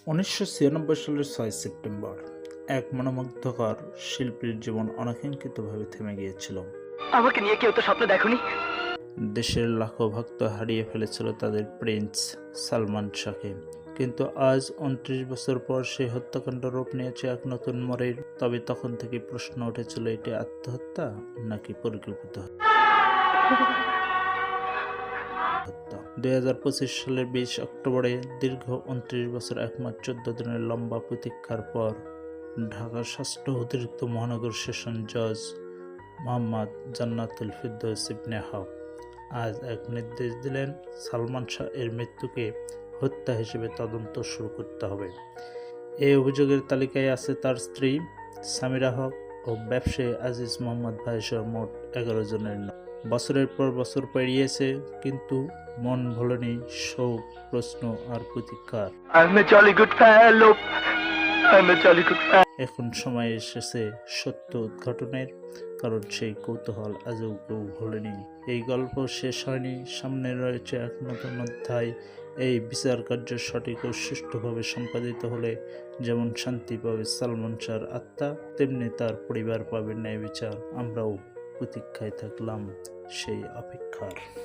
1996 সালের 6 সেপ্টেম্বর এক মনোমুগ্ধকর শিল্পীর জীবন অনাকাঙ্ক্ষিতভাবে থেমে গিয়েছিল। আমাকে নিয়ে কেউ তো স্বপ্ন দেখনি। দেশের লাখো ভক্ত হারিয়ে ফেলেছিল তাদের প্রিন্স সালমান শাহকে, কিন্তু আজ 29 বছর পর সেই হত্যাকাণ্ড রূপ নিয়েছে এক নতুন মোড়ের। তবে তখন থেকে প্রশ্ন উঠেছিল, এটি আত্মহত্যা নাকি পরিকল্পিত হত্যা। 2025 সালের 20 অক্টোবরে দীর্ঘ 29 বছর 1 মাস 14 দিনের লম্বা প্রতীক্ষার পর ঢাকার ষষ্ঠ অতিরিক্ত মহানগর সেশন জজ মোহাম্মদ জান্নাতুল ফেরদৌস ইবনে হক আজ এক নির্দেশ দিলেন, সালমান শাহ এর মৃত্যুকে হত্যা হিসেবে তদন্ত শুরু করতে হবে। এই অভিযোগের তালিকায় আছে তার স্ত্রী সামিরা হক ও ব্যবসায়ী আজিজ মোহাম্মদ ভাইসহ মোট 11 জনের নাম। বছরের পর বছর পেরিয়েছে, কিন্তু মন ভোলেনি শোক, প্রশ্ন আর প্রতীক্ষার। এখন সময় এসেছে সত্য উদ্ঘাটনের, কারণ সেই কৌতূহল আজও কেউ ভোলেনি। এই গল্প শেষ হয়নি, সামনে রয়েছে এক নতুন অধ্যায়। এই বিচার কার্য সঠিক ও সুষ্ঠুভাবে সম্পাদিত হলে যেমন শান্তি পাবে সালমান শাহর আত্মা, তেমনি তার পরিবার পাবে ন্যায় বিচার। আমরাও প্রতীক্ষায় থাকলাম সেই অপেক্ষার।